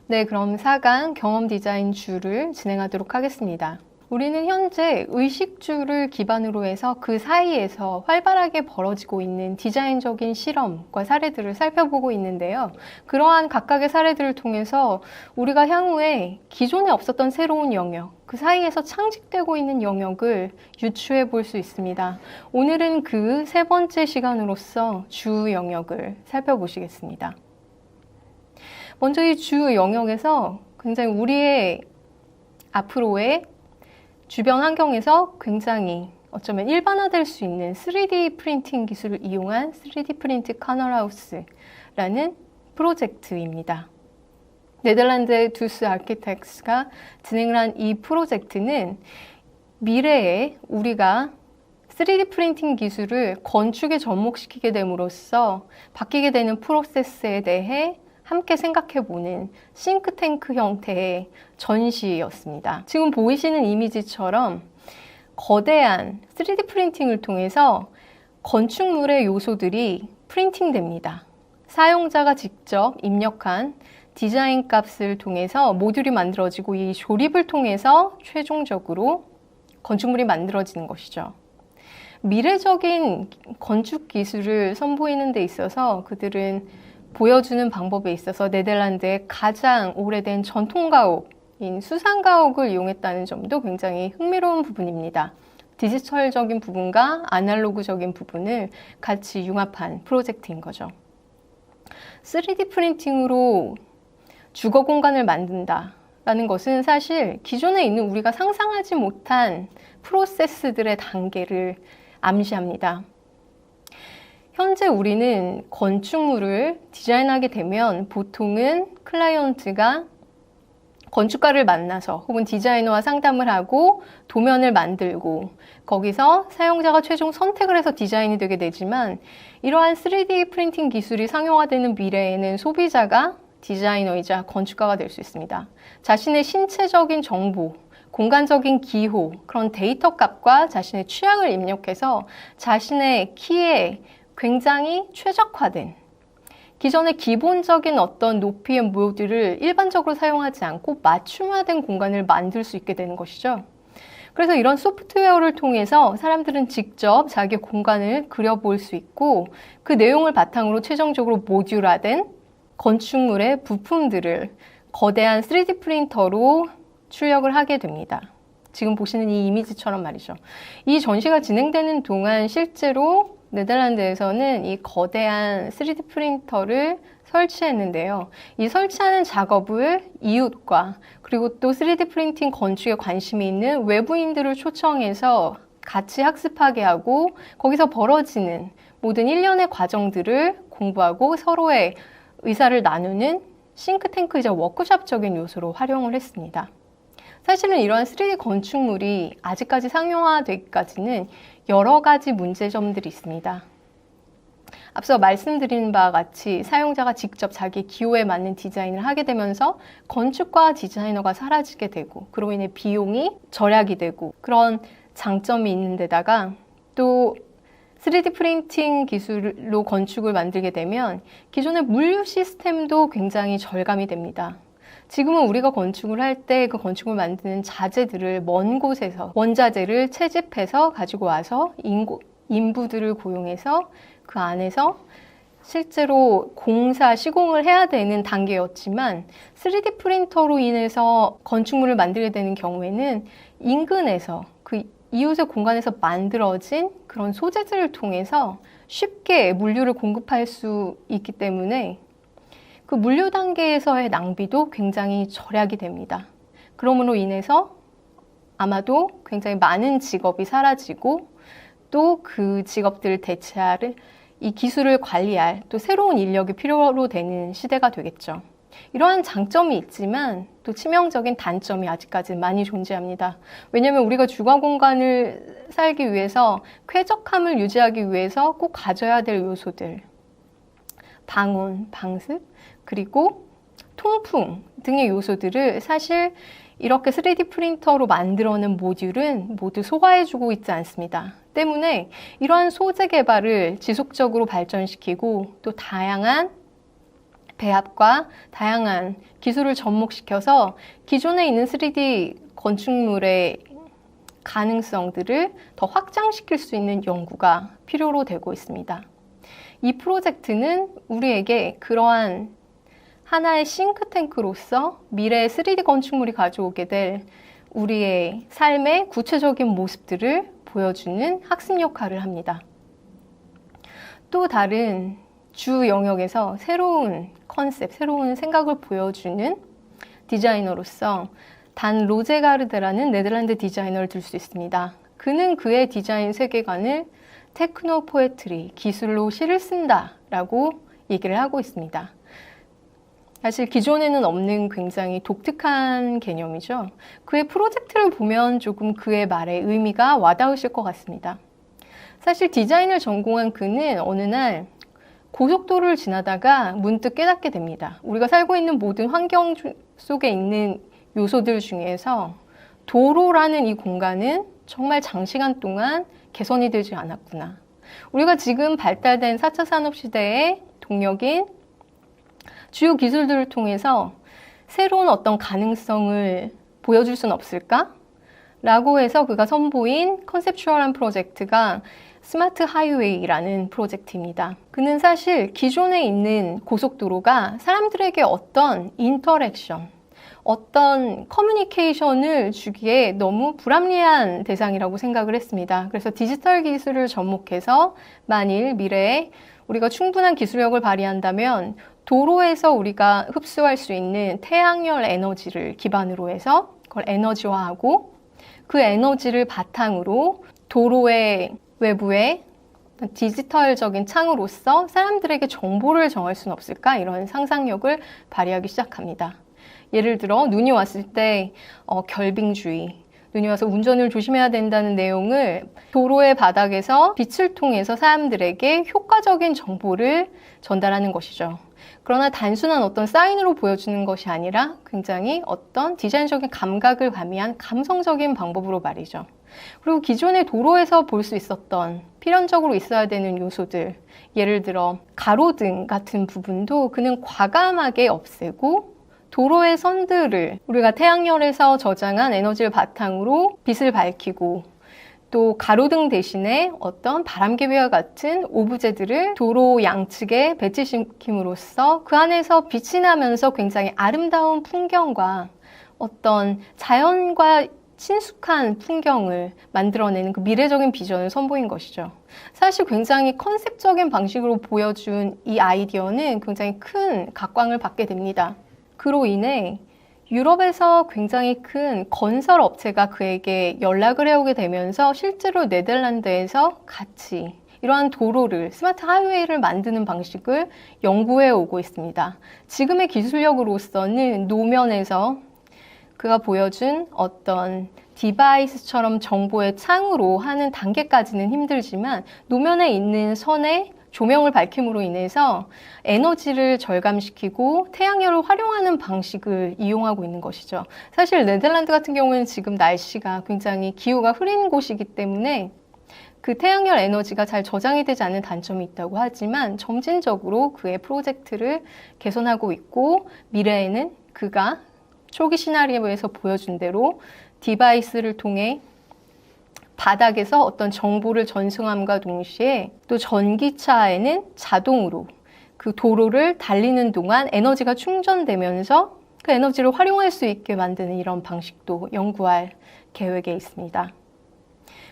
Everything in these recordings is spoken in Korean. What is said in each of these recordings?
네, 그럼 4강 경험 디자인 주를 진행하도록 하겠습니다. 우리는 현재 의식주를 기반으로 해서 그 사이에서 활발하게 벌어지고 있는 디자인적인 실험과 사례들을 살펴보고 있는데요. 그러한 각각의 사례들을 통해서 우리가 향후에 기존에 없었던 새로운 영역, 그 사이에서 창직되고 있는 영역을 유추해 볼 수 있습니다. 오늘은 그 세 번째 시간으로서 주 영역을 살펴보시겠습니다. 먼저 이 주 영역에서 굉장히 우리의 앞으로의 주변 환경에서 굉장히 어쩌면 일반화될 수 있는 3D 프린팅 기술을 이용한 3D 프린트 커널하우스라는 프로젝트입니다. 네덜란드의 두스 아키텍스가 진행을 한 이 프로젝트는 미래에 우리가 3D 프린팅 기술을 건축에 접목시키게 됨으로써 바뀌게 되는 프로세스에 대해 함께 생각해보는 싱크탱크 형태의 전시였습니다. 지금 보이시는 이미지처럼 거대한 3D 프린팅을 통해서 건축물의 요소들이 프린팅됩니다. 사용자가 직접 입력한 디자인 값을 통해서 모듈이 만들어지고 이 조립을 통해서 최종적으로 건축물이 만들어지는 것이죠. 미래적인 건축 기술을 선보이는 데 있어서 그들은 보여주는 방법에 있어서 네덜란드의 가장 오래된 전통 가옥인 수상 가옥을 이용했다는 점도 굉장히 흥미로운 부분입니다. 디지털적인 부분과 아날로그적인 부분을 같이 융합한 프로젝트인 거죠. 3D 프린팅으로 주거 공간을 만든다라는 것은 사실 기존에 있는 우리가 상상하지 못한 프로세스들의 단계를 암시합니다. 현재 우리는 건축물을 디자인하게 되면 보통은 클라이언트가 건축가를 만나서 혹은 디자이너와 상담을 하고 도면을 만들고 거기서 사용자가 최종 선택을 해서 디자인이 되게 되지만 이러한 3D 프린팅 기술이 상용화되는 미래에는 소비자가 디자이너이자 건축가가 될 수 있습니다. 자신의 신체적인 정보, 공간적인 기호, 그런 데이터 값과 자신의 취향을 입력해서 자신의 키에 굉장히 최적화된 기존의 기본적인 어떤 높이의 모듈을 일반적으로 사용하지 않고 맞춤화된 공간을 만들 수 있게 되는 것이죠. 그래서 이런 소프트웨어를 통해서 사람들은 직접 자기 공간을 그려볼 수 있고 그 내용을 바탕으로 최종적으로 모듈화된 건축물의 부품들을 거대한 3D 프린터로 출력을 하게 됩니다. 지금 보시는 이 이미지처럼 말이죠. 이 전시가 진행되는 동안 실제로 네덜란드에서는 이 거대한 3D 프린터를 설치했는데요. 이 설치하는 작업을 이웃과 그리고 또 3D 프린팅 건축에 관심이 있는 외부인들을 초청해서 같이 학습하게 하고 거기서 벌어지는 모든 일련의 과정들을 공부하고 서로의 의사를 나누는 싱크탱크이자 워크숍적인 요소로 활용을 했습니다. 사실은 이러한 3D 건축물이 아직까지 상용화되기까지는 여러 가지 문제점들이 있습니다. 앞서 말씀드린 바와 같이 사용자가 직접 자기 기호에 맞는 디자인을 하게 되면서 건축과 디자이너가 사라지게 되고 그로 인해 비용이 절약이 되고 그런 장점이 있는 데다가 또 3D 프린팅 기술로 건축을 만들게 되면 기존의 물류 시스템도 굉장히 절감이 됩니다. 지금은 우리가 건축을 할 때 그 건축을 만드는 자재들을 먼 곳에서 원자재를 채집해서 가지고 와서 인부들을 고용해서 그 안에서 실제로 시공을 해야 되는 단계였지만 3D 프린터로 인해서 건축물을 만들게 되는 경우에는 인근에서 그 이웃의 공간에서 만들어진 그런 소재들을 통해서 쉽게 물류를 공급할 수 있기 때문에 그 물류 단계에서의 낭비도 굉장히 절약이 됩니다. 그러므로 인해서 아마도 굉장히 많은 직업이 사라지고 또 그 직업들을 대체할 이 기술을 관리할 또 새로운 인력이 필요로 되는 시대가 되겠죠. 이러한 장점이 있지만 또 치명적인 단점이 아직까지 많이 존재합니다. 왜냐하면 우리가 주거 공간을 살기 위해서 쾌적함을 유지하기 위해서 꼭 가져야 될 요소들 방온, 방습, 그리고 통풍 등의 요소들을 사실 이렇게 3D 프린터로 만들어낸 모듈은 모두 소화해주고 있지 않습니다. 때문에 이러한 소재 개발을 지속적으로 발전시키고 또 다양한 배합과 다양한 기술을 접목시켜서 기존에 있는 3D 건축물의 가능성들을 더 확장시킬 수 있는 연구가 필요로 되고 있습니다. 이 프로젝트는 우리에게 그러한 하나의 싱크탱크로서 미래의 3D 건축물이 가져오게 될 우리의 삶의 구체적인 모습들을 보여주는 학습 역할을 합니다. 또 다른 주 영역에서 새로운 컨셉, 새로운 생각을 보여주는 디자이너로서 단 로제가르드라는 네덜란드 디자이너를 들 수 있습니다. 그는 그의 디자인 세계관을 테크노 포에트리, 기술로 시를 쓴다 라고 얘기를 하고 있습니다. 사실 기존에는 없는 굉장히 독특한 개념이죠. 그의 프로젝트를 보면 조금 그의 말의 의미가 와닿으실 것 같습니다. 사실 디자인을 전공한 그는 어느 날 고속도로를 지나다가 문득 깨닫게 됩니다. 우리가 살고 있는 모든 환경 속에 있는 요소들 중에서 도로라는 이 공간은 정말 장시간 동안 개선이 되지 않았구나. 우리가 지금 발달된 4차 산업시대의 동력인 주요 기술들을 통해서 새로운 어떤 가능성을 보여줄 수는 없을까? 라고 해서 그가 선보인 컨셉추얼한 프로젝트가 스마트 하이웨이라는 프로젝트입니다. 그는 사실 기존에 있는 고속도로가 사람들에게 어떤 인터랙션, 어떤 커뮤니케이션을 주기에 너무 불합리한 대상이라고 생각을 했습니다. 그래서 디지털 기술을 접목해서 만일 미래에 우리가 충분한 기술력을 발휘한다면 도로에서 우리가 흡수할 수 있는 태양열 에너지를 기반으로 해서 그걸 에너지화하고 그 에너지를 바탕으로 도로의 외부에 디지털적인 창으로서 사람들에게 정보를 정할 수는 없을까? 이런 상상력을 발휘하기 시작합니다. 예를 들어 눈이 왔을 때 결빙주의, 눈이 와서 운전을 조심해야 된다는 내용을 도로의 바닥에서 빛을 통해서 사람들에게 효과적인 정보를 전달하는 것이죠. 그러나 단순한 어떤 사인으로 보여주는 것이 아니라 굉장히 어떤 디자인적인 감각을 가미한 감성적인 방법으로 말이죠. 그리고 기존의 도로에서 볼 수 있었던 필연적으로 있어야 되는 요소들, 예를 들어 가로등 같은 부분도 그는 과감하게 없애고 도로의 선들을 우리가 태양열에서 저장한 에너지를 바탕으로 빛을 밝히고 또 가로등 대신에 어떤 바람개비와 같은 오브제들을 도로 양측에 배치시킴으로써 그 안에서 빛이 나면서 굉장히 아름다운 풍경과 어떤 자연과 친숙한 풍경을 만들어내는 그 미래적인 비전을 선보인 것이죠. 사실 굉장히 컨셉적인 방식으로 보여준 이 아이디어는 굉장히 큰 각광을 받게 됩니다. 그로 인해 유럽에서 굉장히 큰 건설 업체가 그에게 연락을 해오게 되면서 실제로 네덜란드에서 같이 이러한 도로를, 스마트 하이웨이를 만드는 방식을 연구해 오고 있습니다. 지금의 기술력으로서는 노면에서 그가 보여준 어떤 디바이스처럼 정보의 창으로 하는 단계까지는 힘들지만 노면에 있는 선에 조명을 밝힘으로 인해서 에너지를 절감시키고 태양열을 활용하는 방식을 이용하고 있는 것이죠. 사실 네덜란드 같은 경우에는 지금 날씨가 굉장히 기후가 흐린 곳이기 때문에 그 태양열 에너지가 잘 저장이 되지 않는 단점이 있다고 하지만 점진적으로 그의 프로젝트를 개선하고 있고 미래에는 그가 초기 시나리오에서 보여준 대로 디바이스를 통해 바닥에서 어떤 정보를 전송함과 동시에 또 전기차에는 자동으로 그 도로를 달리는 동안 에너지가 충전되면서 그 에너지를 활용할 수 있게 만드는 이런 방식도 연구할 계획에 있습니다.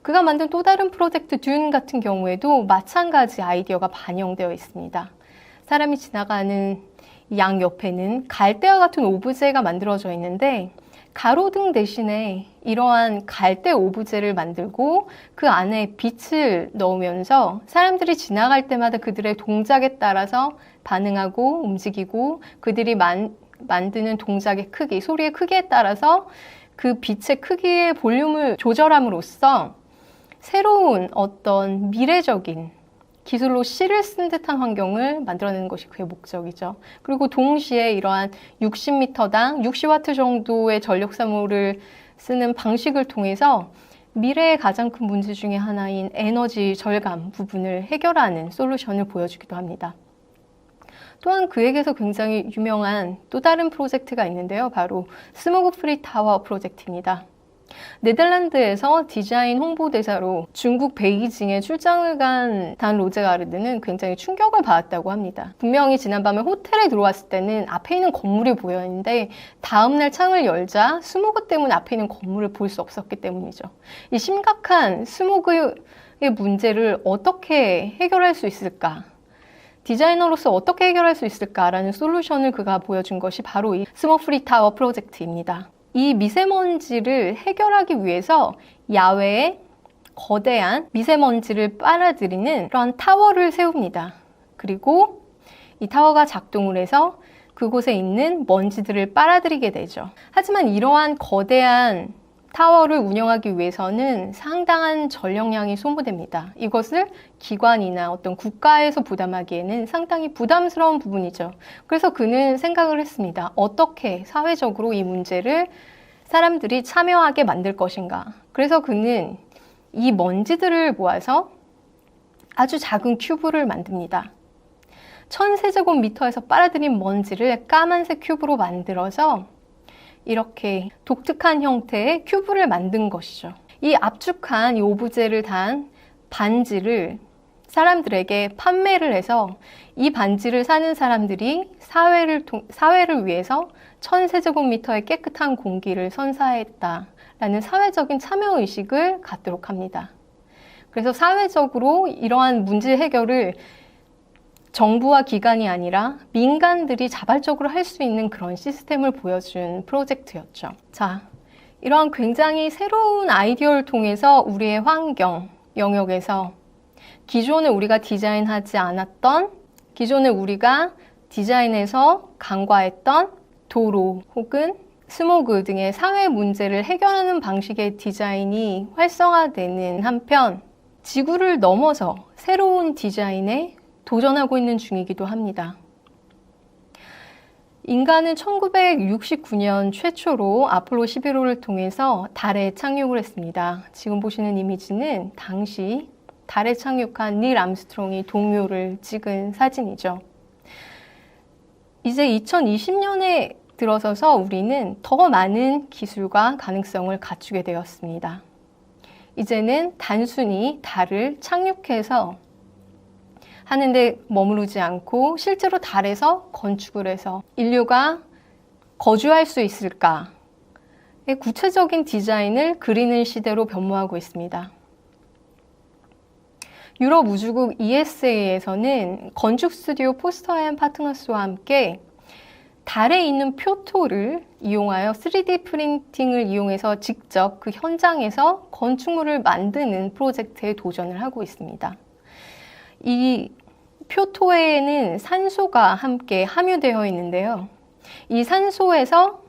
그가 만든 또 다른 프로젝트 듄 같은 경우에도 마찬가지 아이디어가 반영되어 있습니다. 사람이 지나가는 양 옆에는 갈대와 같은 오브제가 만들어져 있는데 가로등 대신에 이러한 갈대 오브제를 만들고 그 안에 빛을 넣으면서 사람들이 지나갈 때마다 그들의 동작에 따라서 반응하고 움직이고 그들이 만드는 동작의 크기, 소리의 크기에 따라서 그 빛의 크기의 볼륨을 조절함으로써 새로운 어떤 미래적인 기술로 시를 쓴 듯한 환경을 만들어내는 것이 그의 목적이죠. 그리고 동시에 이러한 60m당 60W 정도의 전력 사모를 쓰는 방식을 통해서 미래의 가장 큰 문제 중에 하나인 에너지 절감 부분을 해결하는 솔루션을 보여주기도 합니다. 또한 그에게서 굉장히 유명한 또 다른 프로젝트가 있는데요. 바로 스모그 프리 타워 프로젝트입니다. 네덜란드에서 디자인 홍보대사로 중국 베이징에 출장을 간 단 로제가르드는 굉장히 충격을 받았다고 합니다. 분명히 지난밤에 호텔에 들어왔을 때는 앞에 있는 건물이 보였는데 다음날 창을 열자 스모그 때문에 앞에 있는 건물을 볼 수 없었기 때문이죠. 이 심각한 스모그의 문제를 어떻게 해결할 수 있을까? 디자이너로서 어떻게 해결할 수 있을까라는 솔루션을 그가 보여준 것이 바로 이 스모그 프리 타워 프로젝트입니다. 이 미세먼지를 해결하기 위해서 야외에 거대한 미세먼지를 빨아들이는 그런 타워를 세웁니다. 그리고 이 타워가 작동을 해서 그곳에 있는 먼지들을 빨아들이게 되죠. 하지만 이러한 거대한 타워를 운영하기 위해서는 상당한 전력량이 소모됩니다. 이것을 기관이나 어떤 국가에서 부담하기에는 상당히 부담스러운 부분이죠. 그래서 그는 생각을 했습니다. 어떻게 사회적으로 이 문제를 사람들이 참여하게 만들 것인가. 그래서 그는 이 먼지들을 모아서 아주 작은 큐브를 만듭니다. 1000세제곱미터에서 빨아들인 먼지를 까만색 큐브로 만들어서 이렇게 독특한 형태의 큐브를 만든 것이죠. 이 압축한 이 오브제를 단 반지를 사람들에게 판매를 해서 이 반지를 사는 사람들이 사회를 위해서 1000세제곱미터의 깨끗한 공기를 선사했다라는 사회적인 참여의식을 갖도록 합니다. 그래서 사회적으로 이러한 문제 해결을 정부와 기관이 아니라 민간들이 자발적으로 할 수 있는 그런 시스템을 보여준 프로젝트였죠. 자, 이러한 굉장히 새로운 아이디어를 통해서 우리의 환경 영역에서 기존에 우리가 디자인하지 않았던, 기존에 우리가 디자인해서 간과했던 도로 혹은 스모그 등의 사회 문제를 해결하는 방식의 디자인이 활성화되는 한편 지구를 넘어서 새로운 디자인에 도전하고 있는 중이기도 합니다. 인간은 1969년 최초로 아폴로 11호를 통해서 달에 착륙을 했습니다. 지금 보시는 이미지는 당시 달에 착륙한 닐 암스트롱이 동료를 찍은 사진이죠. 이제 2020년에 들어서서 우리는 더 많은 기술과 가능성을 갖추게 되었습니다. 이제는 단순히 달을 착륙해서 하는데 머무르지 않고 실제로 달에서 건축을 해서 인류가 거주할 수 있을까의 구체적인 디자인을 그리는 시대로 변모하고 있습니다. 유럽 우주국 ESA에서는 건축 스튜디오 포스터 앤 파트너스와 함께 달에 있는 표토를 이용하여 3D 프린팅을 이용해서 직접 그 현장에서 건축물을 만드는 프로젝트에 도전을 하고 있습니다. 이 표토에는 산소가 함께 함유되어 있는데요. 이 산소에서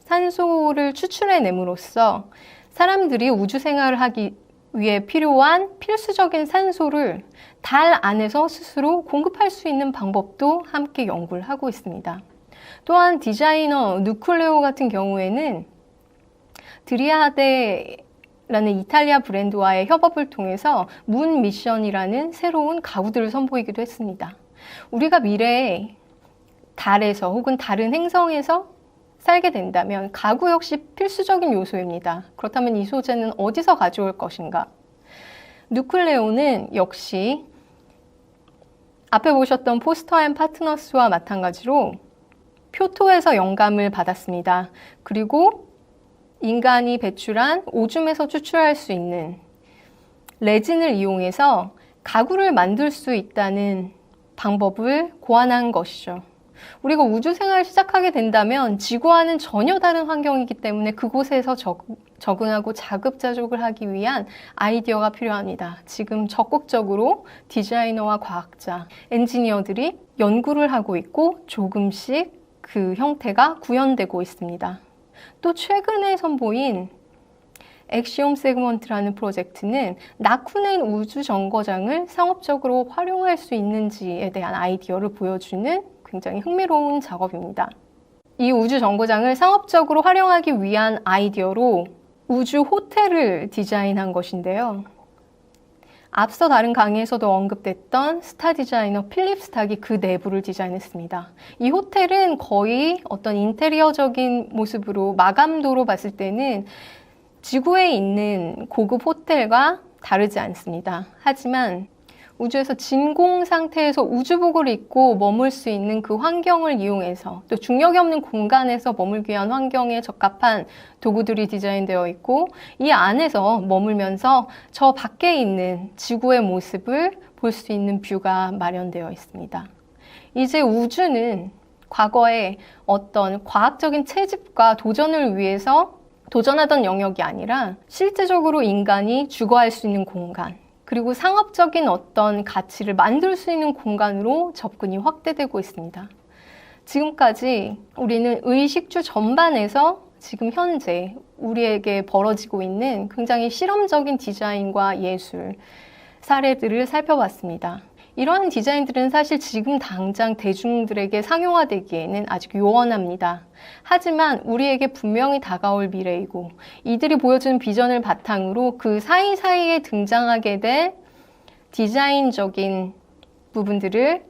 산소를 추출해냄으로써 사람들이 우주 생활을 하기 위해 필요한 필수적인 산소를 달 안에서 스스로 공급할 수 있는 방법도 함께 연구를 하고 있습니다. 또한 디자이너 누클레오 같은 경우에는 드리아데라는 이탈리아 브랜드와의 협업을 통해서 문 미션이라는 새로운 가구들을 선보이기도 했습니다. 우리가 미래에 달에서 혹은 다른 행성에서 살게 된다면 가구 역시 필수적인 요소입니다. 그렇다면 이 소재는 어디서 가져올 것인가? 누클레오는 역시 앞에 보셨던 포스터 앤 파트너스와 마찬가지로 표토에서 영감을 받았습니다. 그리고 인간이 배출한 오줌에서 추출할 수 있는 레진을 이용해서 가구를 만들 수 있다는 방법을 고안한 것이죠. 우리가 우주 생활을 시작하게 된다면 지구와는 전혀 다른 환경이기 때문에 그곳에서 적응하고 자급자족을 하기 위한 아이디어가 필요합니다. 지금 적극적으로 디자이너와 과학자, 엔지니어들이 연구를 하고 있고 조금씩 그 형태가 구현되고 있습니다. 또 최근에 선보인 엑시옴 세그먼트라는 프로젝트는 낙후된 우주 정거장을 상업적으로 활용할 수 있는지에 대한 아이디어를 보여주는 굉장히 흥미로운 작업입니다. 이 우주 정거장을 상업적으로 활용하기 위한 아이디어로 우주 호텔을 디자인한 것인데요. 앞서 다른 강의에서도 언급됐던 스타 디자이너 필립 스탁이 그 내부를 디자인했습니다. 이 호텔은 거의 어떤 인테리어적인 모습으로 마감도로 봤을 때는 지구에 있는 고급 호텔과 다르지 않습니다. 하지만 우주에서 진공 상태에서 우주복을 입고 머물 수 있는 그 환경을 이용해서 또 중력이 없는 공간에서 머물기 위한 환경에 적합한 도구들이 디자인되어 있고 이 안에서 머물면서 저 밖에 있는 지구의 모습을 볼 수 있는 뷰가 마련되어 있습니다. 이제 우주는 과거에 어떤 과학적인 채집과 도전을 위해서 도전하던 영역이 아니라 실제적으로 인간이 주거할 수 있는 공간, 그리고 상업적인 어떤 가치를 만들 수 있는 공간으로 접근이 확대되고 있습니다. 지금까지 우리는 의식주 전반에서 지금 현재 우리에게 벌어지고 있는 굉장히 실험적인 디자인과 예술 사례들을 살펴봤습니다. 이러한 디자인들은 사실 지금 당장 대중들에게 상용화되기에는 아직 요원합니다. 하지만 우리에게 분명히 다가올 미래이고 이들이 보여주는 비전을 바탕으로 그 사이사이에 등장하게 될 디자인적인 부분들을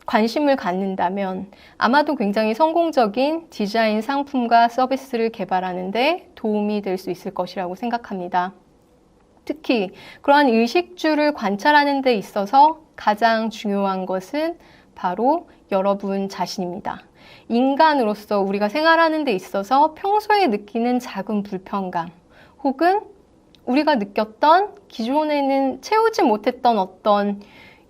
관심을 갖는다면 아마도 굉장히 성공적인 디자인 상품과 서비스를 개발하는 데 도움이 될 수 있을 것이라고 생각합니다. 특히 그러한 의식주를 관찰하는 데 있어서 가장 중요한 것은 바로 여러분 자신입니다. 인간으로서 우리가 생활하는 데 있어서 평소에 느끼는 작은 불편감 혹은 우리가 느꼈던 기존에는 채우지 못했던 어떤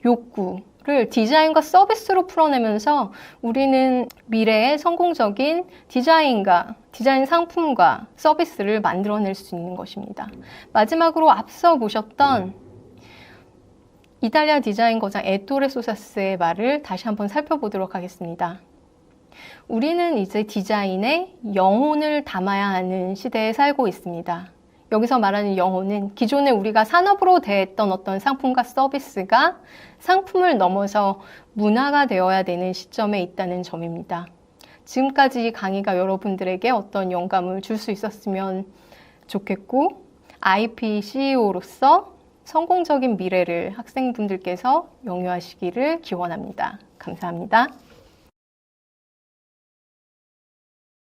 욕구를 디자인과 서비스로 풀어내면서 우리는 미래의 성공적인 디자인 상품과 서비스를 만들어낼 수 있는 것입니다. 마지막으로 앞서 보셨던 이탈리아 디자인 거장 에토레 소사스의 말을 다시 한번 살펴보도록 하겠습니다. 우리는 이제 디자인에 영혼을 담아야 하는 시대에 살고 있습니다. 여기서 말하는 영혼은 기존에 우리가 산업으로 대했던 어떤 상품과 서비스가 상품을 넘어서 문화가 되어야 되는 시점에 있다는 점입니다. 지금까지 이 강의가 여러분들에게 어떤 영감을 줄 수 있었으면 좋겠고 IP CEO로서 성공적인 미래를 학생분들께서 영유하시기를 기원합니다. 감사합니다.